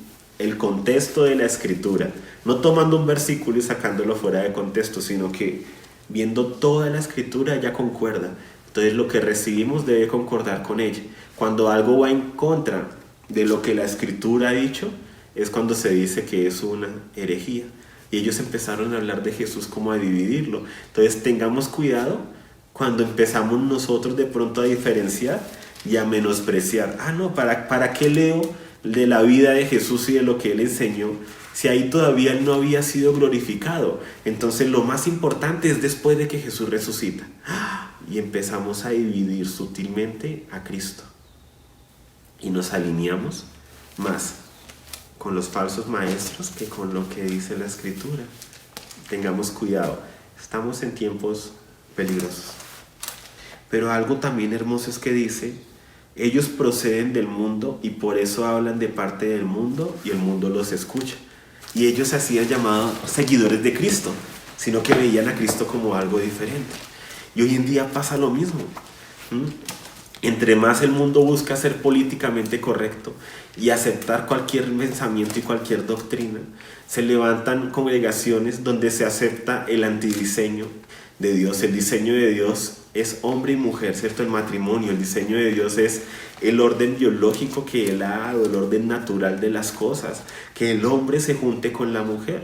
contexto de la escritura, no tomando un versículo y sacándolo fuera de contexto, sino que viendo toda la escritura ya concuerda. Entonces lo que recibimos debe concordar con ella. Cuando algo va en contra de lo que la escritura ha dicho, es cuando se dice que es una herejía. Y ellos empezaron a hablar de Jesús como a dividirlo. Entonces tengamos cuidado cuando empezamos nosotros de pronto a diferenciar y a menospreciar. No, ¿para qué leo de la vida de Jesús y de lo que Él enseñó si ahí todavía Él no había sido glorificado? Entonces lo más importante es después de que Jesús resucita. Y empezamos a dividir sutilmente a Cristo. Y nos alineamos más con los falsos maestros que con lo que dice la escritura. Tengamos cuidado, estamos en tiempos peligrosos. Pero algo también hermoso es que dice, ellos proceden del mundo y por eso hablan de parte del mundo y el mundo los escucha. Y ellos se hacían llamados seguidores de Cristo, sino que veían a Cristo como algo diferente. Y hoy en día pasa lo mismo. Entre más el mundo busca ser políticamente correcto y aceptar cualquier pensamiento y cualquier doctrina, se levantan congregaciones donde se acepta el antidiseño de Dios. El diseño de Dios es hombre y mujer, ¿cierto? El matrimonio. El diseño de Dios es el orden biológico que Él ha dado, el orden natural de las cosas, que el hombre se junte con la mujer.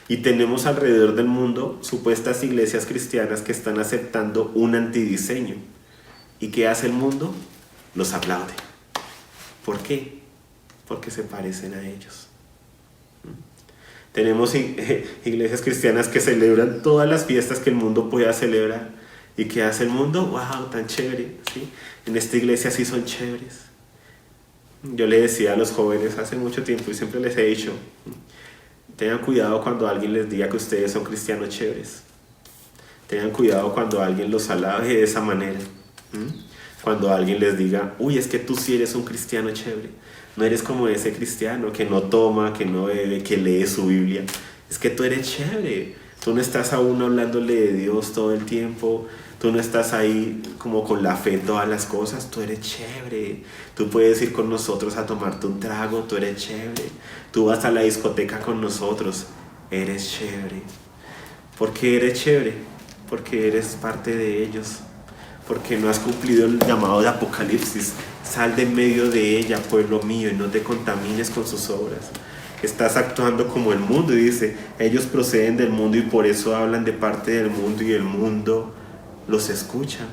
Y tenemos alrededor del mundo supuestas iglesias cristianas que están aceptando un antidiseño. ¿Y qué hace el mundo? Los aplaude. ¿Por qué? Porque se parecen a ellos. Tenemos iglesias cristianas que celebran todas las fiestas que el mundo pueda celebrar. ¿Y qué hace el mundo? ¡Wow! Tan chévere, ¿sí? En esta iglesia sí son chéveres. Yo le decía a los jóvenes hace mucho tiempo y siempre les he dicho, tengan cuidado cuando alguien les diga que ustedes son cristianos chéveres. Tengan cuidado cuando alguien los alabe de esa manera. Cuando alguien les diga, uy, es que tú sí eres un cristiano chévere, no eres como ese cristiano que no toma, que no bebe, que lee su Biblia, es que tú eres chévere, tú no estás aún hablándole de Dios todo el tiempo, tú no estás ahí como con la fe en todas las cosas, tú eres chévere, tú puedes ir con nosotros a tomarte un trago, tú eres chévere, tú vas a la discoteca con nosotros, eres chévere. ¿Por qué eres chévere? Porque eres parte de ellos. Porque no has cumplido el llamado de Apocalipsis. Sal de en medio de ella, pueblo mío, y no te contamines con sus obras. Estás actuando como el mundo, y dice, ellos proceden del mundo y por eso hablan de parte del mundo y el mundo los escucha.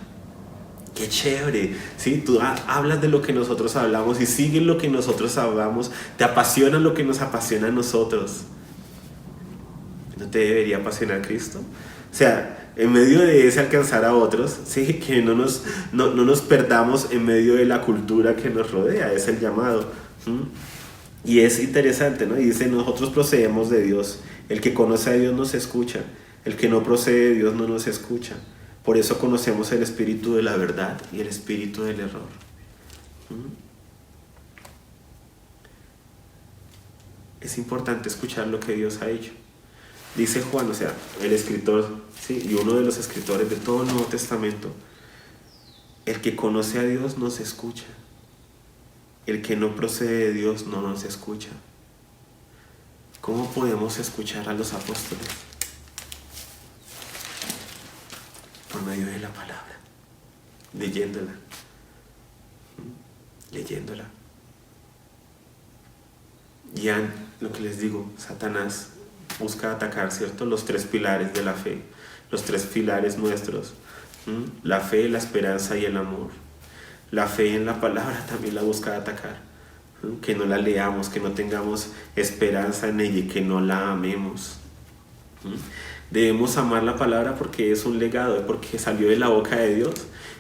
¡Qué chévere! ¿Sí? Tú hablas de lo que nosotros hablamos y sigues lo que nosotros hablamos, te apasiona lo que nos apasiona a nosotros. ¿No te debería apasionar Cristo? O sea, en medio de ese alcanzar a otros, sí, que no nos perdamos en medio de la cultura que nos rodea, es el llamado. Y es interesante, ¿no? Y dice, nosotros procedemos de Dios, el que conoce a Dios nos escucha. El que no procede de Dios no nos escucha. Por eso conocemos el espíritu de la verdad y el espíritu del error. Es importante escuchar lo que Dios ha hecho. Dice Juan, o sea, el escritor, ¿sí? Y uno de los escritores de todo el Nuevo Testamento, el que conoce a Dios nos escucha. El que no procede de Dios no nos escucha. ¿Cómo podemos escuchar a los apóstoles? Por medio de la palabra, leyéndola. Ya lo que les digo, Satanás busca atacar, ¿cierto? Los tres pilares de la fe, los tres pilares nuestros, la fe, la esperanza y el amor. La fe en la palabra también la busca atacar, que no la leamos, que no tengamos esperanza en ella y que no la amemos. Debemos amar la palabra porque es un legado, porque salió de la boca de Dios.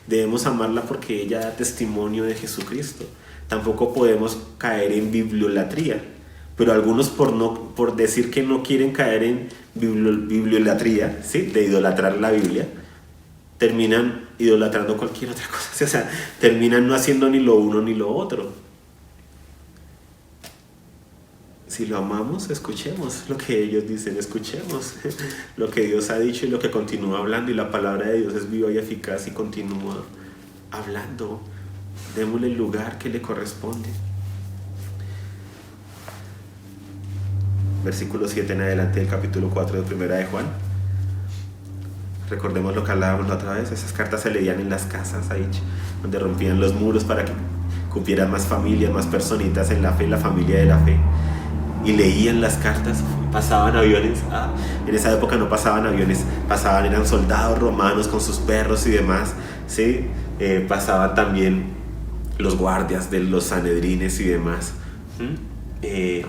Debemos amarla porque ella da testimonio de Jesucristo. Tampoco podemos caer en bibliolatría, pero algunos por decir que no quieren caer en bibliolatría, ¿sí? De idolatrar la Biblia, terminan idolatrando cualquier otra cosa. O sea, terminan no haciendo ni lo uno ni lo otro. Si lo amamos, escuchemos lo que ellos dicen, escuchemos lo que Dios ha dicho y lo que continúa hablando. Y la palabra de Dios es viva y eficaz y continúa hablando. Démosle el lugar que le corresponde. Versículo 7 en adelante del capítulo 4 de Primera de Juan. Recordemos lo que hablábamos la otra vez. Esas cartas se leían en las casas ahí, donde rompían los muros para que cupieran más familias, más personitas en la fe, la familia de la fe. Y leían las cartas, pasaban aviones. En esa época no pasaban aviones, eran soldados romanos con sus perros y demás, ¿sí? Pasaban también los guardias de los sanedrines y demás,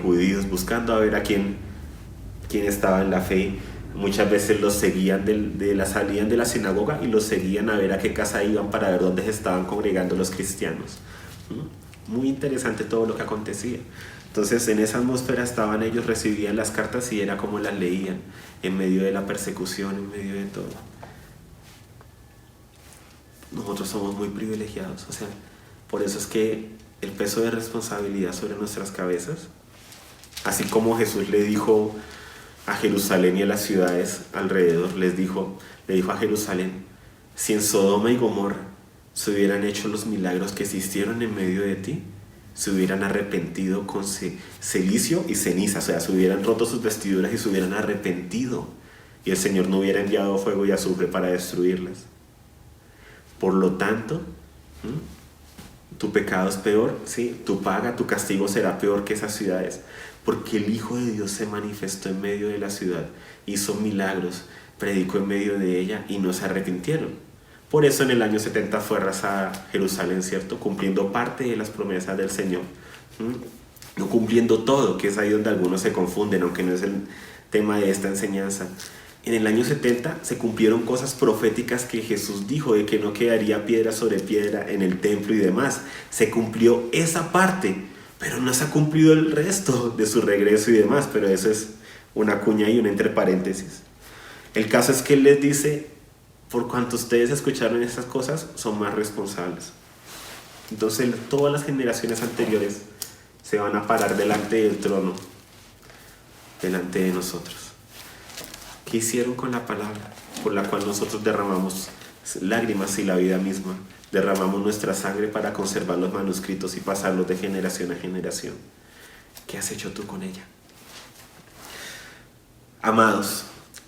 judíos buscando a ver a quién estaba en la fe. Muchas veces los seguían, salían de la sinagoga y los seguían a ver a qué casa iban para ver dónde se estaban congregando los cristianos. Muy interesante todo lo que acontecía. Entonces en esa atmósfera estaban ellos, recibían las cartas y era como las leían, en medio de la persecución, en medio de todo. Nosotros somos muy privilegiados, o sea, por eso es que el peso de responsabilidad sobre nuestras cabezas, así como Jesús le dijo a Jerusalén y a las ciudades alrededor, le dijo a Jerusalén: si en Sodoma y Gomorra se hubieran hecho los milagros que se hicieron en medio de ti, se hubieran arrepentido con cilicio y ceniza, o sea, se hubieran roto sus vestiduras y se hubieran arrepentido, y el Señor no hubiera enviado fuego y azufre para destruirlas. Por lo tanto, tu pecado es peor, ¿sí? Tu paga, tu castigo será peor que esas ciudades, porque el Hijo de Dios se manifestó en medio de la ciudad, hizo milagros, predicó en medio de ella y no se arrepintieron. Por eso en el año 70 fue arrasada Jerusalén, ¿cierto? Cumpliendo parte de las promesas del Señor. No cumpliendo todo, que es ahí donde algunos se confunden, aunque no es el tema de esta enseñanza. En el año 70 se cumplieron cosas proféticas que Jesús dijo, de que no quedaría piedra sobre piedra en el templo y demás. Se cumplió esa parte, pero no se ha cumplido el resto de su regreso y demás. Pero eso es una cuña y una entre paréntesis. El caso es que Él les dice: por cuanto ustedes escucharon esas cosas, son más responsables. Entonces todas las generaciones anteriores se van a parar delante del trono, delante de nosotros. ¿Qué hicieron con la palabra por la cual nosotros derramamos lágrimas y la vida misma? Derramamos nuestra sangre para conservar los manuscritos y pasarlos de generación a generación. ¿Qué has hecho tú con ella? Amados,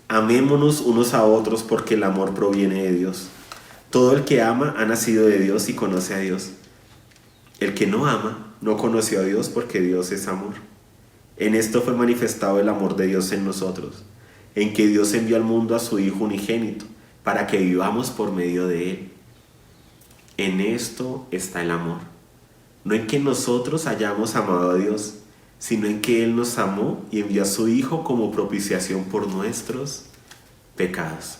amémonos unos a otros porque el amor proviene de Dios. Todo el que ama ha nacido de Dios y conoce a Dios. El que no ama no conoció a Dios porque Dios es amor. En esto fue manifestado el amor de Dios en nosotros, en que Dios envió al mundo a su Hijo unigénito para que vivamos por medio de Él. En esto está el amor, no en que nosotros hayamos amado a Dios, sino en que Él nos amó y envió a su Hijo como propiciación por nuestros pecados.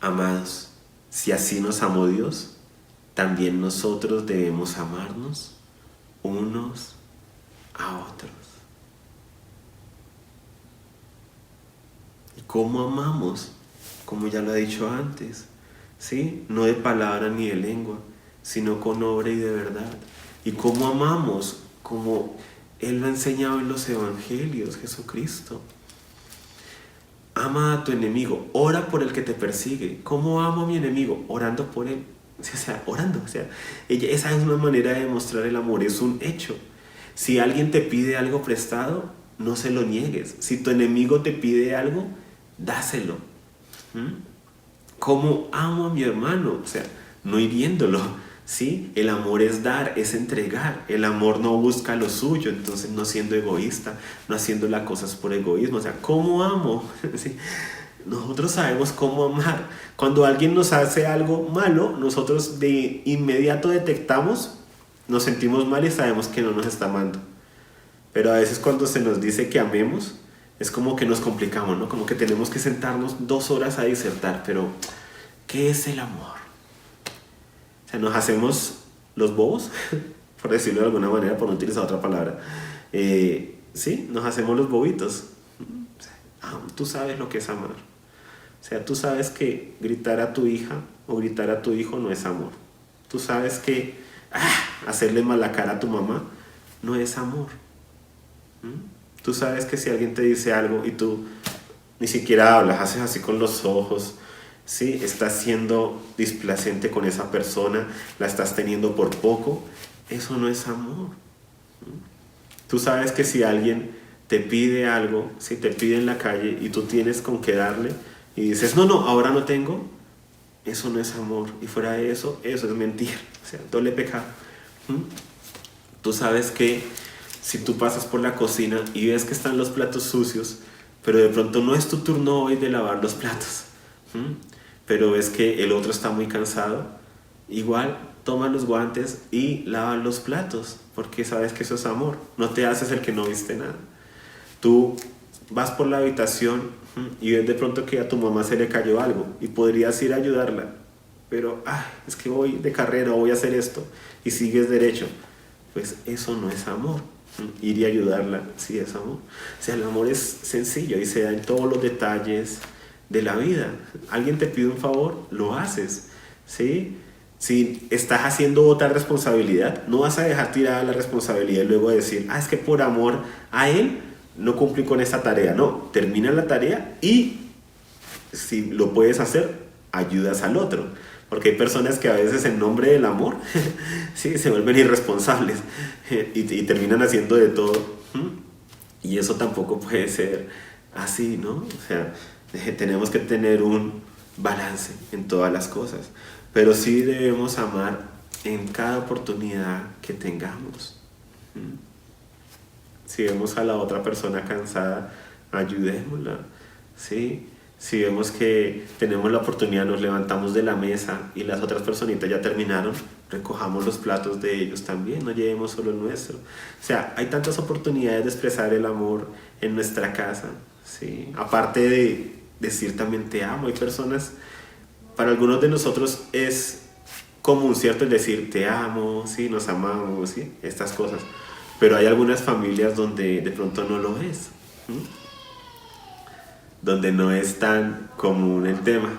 Amados, si así nos amó Dios, también nosotros debemos amarnos unos a otros. cómo amamos, como ya lo he dicho antes, ¿sí? No de palabra ni de lengua, sino con obra y de verdad. Y cómo amamos, como Él lo ha enseñado en los evangelios, Jesucristo. Ama a tu enemigo, ora por el que te persigue. ¿Cómo amo a mi enemigo? Orando por él. O sea, orando. O sea, esa es una manera de demostrar el amor, es un hecho. Si alguien te pide algo prestado, no se lo niegues. Si tu enemigo te pide algo, dáselo. ¿Cómo amo a mi hermano? O sea, no hiriéndolo. ¿Sí? El amor es dar, es entregar. El amor no busca lo suyo, entonces no siendo egoísta, no haciendo las cosas por egoísmo. O sea, ¿cómo amo? ¿Sí? Nosotros sabemos cómo amar. Cuando alguien nos hace algo malo, nosotros de inmediato detectamos, nos sentimos mal y sabemos que no nos está amando. Pero a veces cuando se nos dice que amemos, es como que nos complicamos, ¿no? Como que tenemos que sentarnos 2 horas a disertar. Pero, ¿qué es el amor? O sea, nos hacemos los bobos, por decirlo de alguna manera, por no utilizar otra palabra. Sí, nos hacemos los bobitos. O sea, tú sabes lo que es amar. O sea, tú sabes que gritar a tu hija o gritar a tu hijo no es amor. Tú sabes que hacerle mala cara a tu mamá no es amor. Tú sabes que si alguien te dice algo y tú ni siquiera hablas, haces así con los ojos, ¿sí? Estás siendo displacente con esa persona, la estás teniendo por poco, eso no es amor. Tú sabes que si alguien te pide algo, si te pide en la calle y tú tienes con qué darle y dices, no, ahora no tengo, eso no es amor. Y fuera de eso, eso es mentir, o sea, doble pecado. Tú sabes que si tú pasas por la cocina y ves que están los platos sucios, pero de pronto no es tu turno hoy de lavar los platos, pero ves que el otro está muy cansado, igual toma los guantes y lava los platos, porque sabes que eso es amor. No te haces el que no viste nada. Tú vas por la habitación y ves de pronto que a tu mamá se le cayó algo y podrías ir a ayudarla, pero es que voy de carrera, voy a hacer esto, y sigues derecho. Pues eso no es amor. Ir y ayudarla sí es amor. O sea, el amor es sencillo y se da en todos los detalles de la vida. Alguien te pide un favor, lo haces, ¿sí? Si estás haciendo otra responsabilidad, no vas a dejar tirada la responsabilidad y luego decir, es que por amor a él no cumplí con esa tarea. No, termina la tarea y si lo puedes hacer, ayudas al otro. Porque hay personas que a veces en nombre del amor sí, se vuelven irresponsables y terminan haciendo de todo. Y eso tampoco puede ser así, ¿no? O sea, tenemos que tener un balance en todas las cosas. Pero sí debemos amar en cada oportunidad que tengamos. Si vemos a la otra persona cansada, ayudémosla, ¿sí? Si vemos que tenemos la oportunidad, nos levantamos de la mesa y las otras personitas ya terminaron, recojamos los platos de ellos también, no llevemos solo el nuestro. O sea, hay tantas oportunidades de expresar el amor en nuestra casa, ¿sí? Aparte de decir también te amo, hay personas, para algunos de nosotros es común, ¿cierto? El decir te amo, ¿sí? Nos amamos, ¿sí? Estas cosas. Pero hay algunas familias donde de pronto no lo es, donde no es tan común el tema.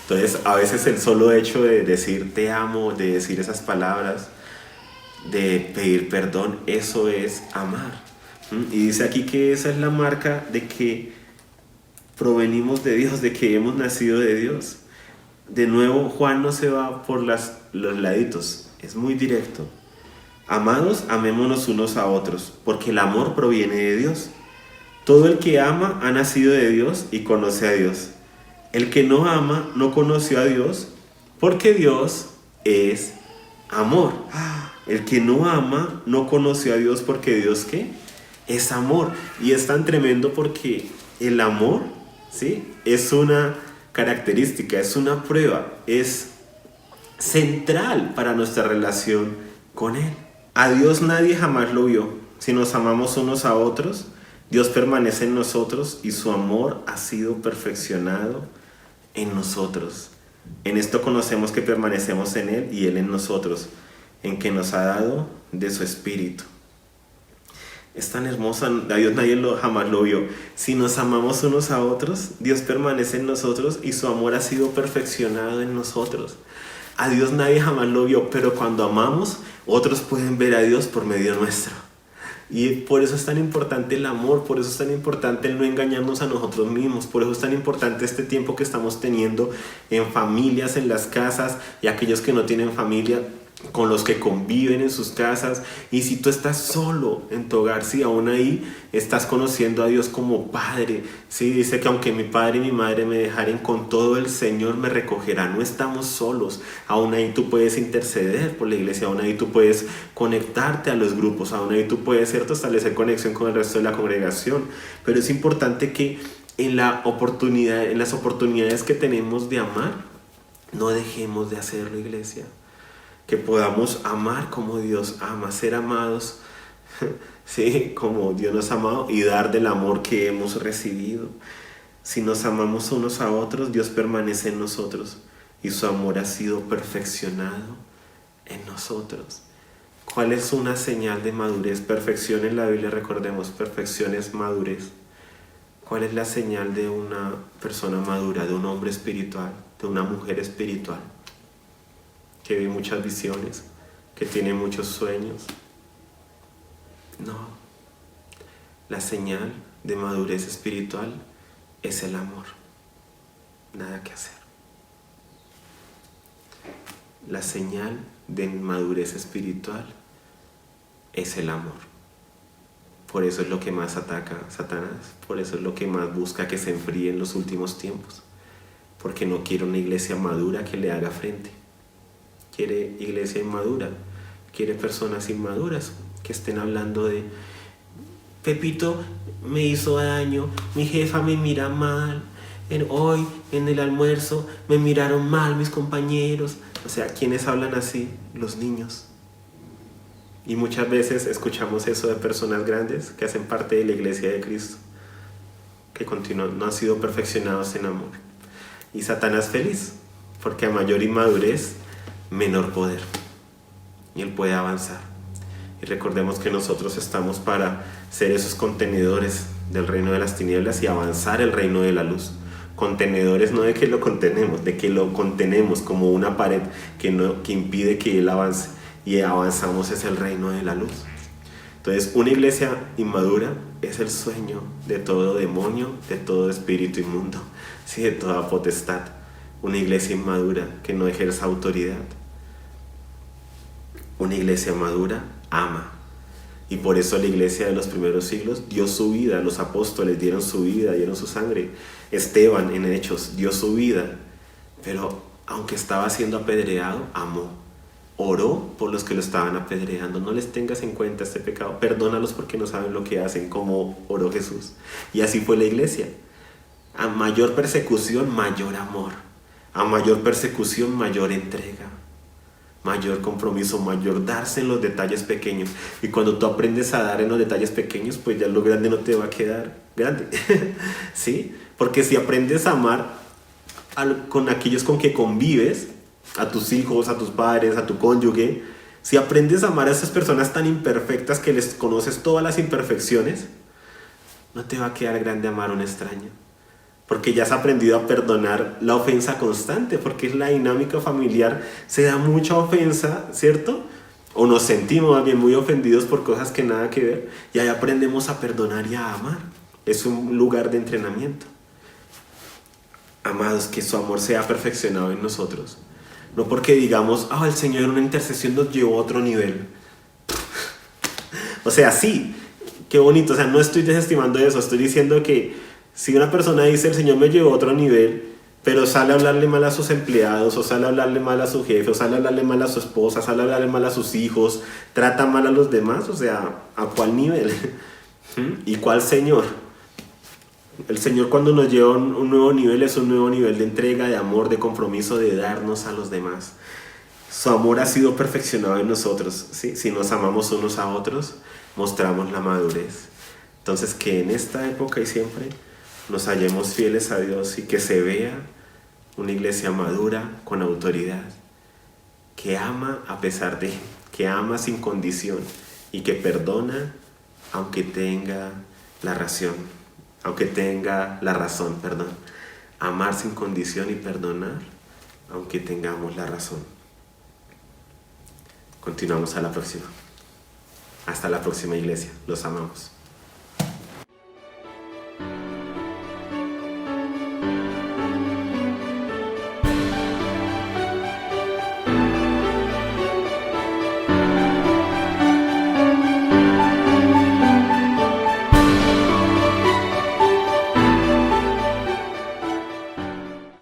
Entonces, a veces el solo hecho de decir te amo, de decir esas palabras, de pedir perdón, eso es amar. Y dice aquí que esa es la marca de que provenimos de Dios, de que hemos nacido de Dios. De nuevo, Juan no se va por los laditos, es muy directo. Amados, amémonos unos a otros, porque el amor proviene de Dios. Todo el que ama ha nacido de Dios y conoce a Dios. El que no ama no conoció a Dios, porque Dios es amor. El que no ama no conoció a Dios, porque Dios, ¿qué? Es amor. Y es tan tremendo porque el amor, ¿sí? Es una característica, es una prueba, es central para nuestra relación con Él. A Dios nadie jamás lo vio. Si nos amamos unos a otros, Dios permanece en nosotros y su amor ha sido perfeccionado en nosotros. En esto conocemos que permanecemos en Él y Él en nosotros, en que nos ha dado de su Espíritu. Es tan hermoso, a Dios nadie jamás lo vio. Si nos amamos unos a otros, Dios permanece en nosotros y su amor ha sido perfeccionado en nosotros. A Dios nadie jamás lo vio, pero cuando amamos, otros pueden ver a Dios por medio nuestro. Y por eso es tan importante el amor, por eso es tan importante el no engañarnos a nosotros mismos, por eso es tan importante este tiempo que estamos teniendo en familias, en las casas, y aquellos que no tienen familia, con los que conviven en sus casas. Y si tú estás solo en tu hogar, si aún ahí estás conociendo a Dios como Padre, sí, dice que aunque mi padre y mi madre me dejaren, con todo el Señor me recogerá. No estamos solos, aún ahí tú puedes interceder por la iglesia, aún ahí tú puedes conectarte a los grupos, aún ahí tú puedes, ¿cierto?, establecer conexión con el resto de la congregación. Pero es importante que en las oportunidades que tenemos de amar, no dejemos de hacerlo, iglesia. Que podamos amar como Dios ama, ser amados, ¿sí?, como Dios nos ha amado, y dar del amor que hemos recibido. Si nos amamos unos a otros, Dios permanece en nosotros y su amor ha sido perfeccionado en nosotros. ¿Cuál es una señal de madurez? Perfección en la Biblia, recordemos, perfección es madurez. ¿Cuál es la señal de una persona madura, de un hombre espiritual, de una mujer espiritual? Que ve muchas visiones, que tiene muchos sueños. No, la señal de madurez espiritual es el amor. Nada que hacer. La señal de madurez espiritual es el amor. Por eso es lo que más ataca a Satanás, por eso es lo que más busca que se enfríe en los últimos tiempos, porque no quiere una iglesia madura que le haga frente. Quiere iglesia inmadura, quiere personas inmaduras que estén hablando de Pepito me hizo daño, mi jefa me mira mal, hoy en el almuerzo me miraron mal mis compañeros. O sea, ¿quiénes hablan así? Los niños. Y muchas veces escuchamos eso de personas grandes que hacen parte de la iglesia de Cristo, que no han sido perfeccionados en amor. Y Satanás feliz, porque a mayor inmadurez, menor poder, y Él puede avanzar. Y recordemos que nosotros estamos para ser esos contenedores del reino de las tinieblas y avanzar el reino de la luz. Contenedores no de que lo contenemos, de que lo contenemos como una pared que impide que Él avance, y avanzamos es el reino de la luz. Entonces, una iglesia inmadura es el sueño de todo demonio, de todo espíritu inmundo, sí, de toda potestad. Una iglesia inmadura que no ejerza autoridad. Una iglesia madura ama. Y por eso la iglesia de los primeros siglos dio su vida. Los apóstoles dieron su vida, dieron su sangre. Esteban en Hechos dio su vida. Pero aunque estaba siendo apedreado, amó. Oró por los que lo estaban apedreando. No les tengas en cuenta este pecado. Perdónalos porque no saben lo que hacen, como oró Jesús. Y así fue la iglesia. A mayor persecución, mayor amor. A mayor persecución, mayor entrega. Mayor compromiso, mayor darse en los detalles pequeños. Y cuando tú aprendes a dar en los detalles pequeños, pues ya lo grande no te va a quedar grande. ¿Sí? Porque si aprendes a amar con aquellos con que convives, a tus hijos, a tus padres, a tu cónyuge, si aprendes a amar a esas personas tan imperfectas que les conoces todas las imperfecciones, no te va a quedar grande amar a un extraño. Porque ya has aprendido a perdonar la ofensa constante, porque es la dinámica familiar, se da mucha ofensa, ¿cierto? O nos sentimos más bien muy ofendidos por cosas que nada que ver, y ahí aprendemos a perdonar y a amar. Es un lugar de entrenamiento. Amados, que su amor sea perfeccionado en nosotros. No porque digamos, el Señor en una intercesión nos llevó a otro nivel. O sea, sí, qué bonito, o sea, no estoy desestimando eso, estoy diciendo que si una persona dice el Señor me llevó a otro nivel, pero sale a hablarle mal a sus empleados, o sale a hablarle mal a su jefe, o sale a hablarle mal a su esposa, sale a hablarle mal a sus hijos, trata mal a los demás, o sea, ¿a cuál nivel? ¿Y cuál Señor? El Señor, cuando nos lleva a un nuevo nivel, es un nuevo nivel de entrega, de amor, de compromiso, de darnos a los demás. Su amor ha sido perfeccionado en nosotros, ¿sí? Si nos amamos unos a otros, mostramos la madurez. Entonces, que en esta época y siempre nos hallemos fieles a Dios y que se vea una iglesia madura con autoridad, que ama a pesar de, que ama sin condición y que perdona aunque tenga la razón, perdón. Amar sin condición y perdonar, aunque tengamos la razón. Continuamos a la próxima. Hasta la próxima, iglesia. Los amamos.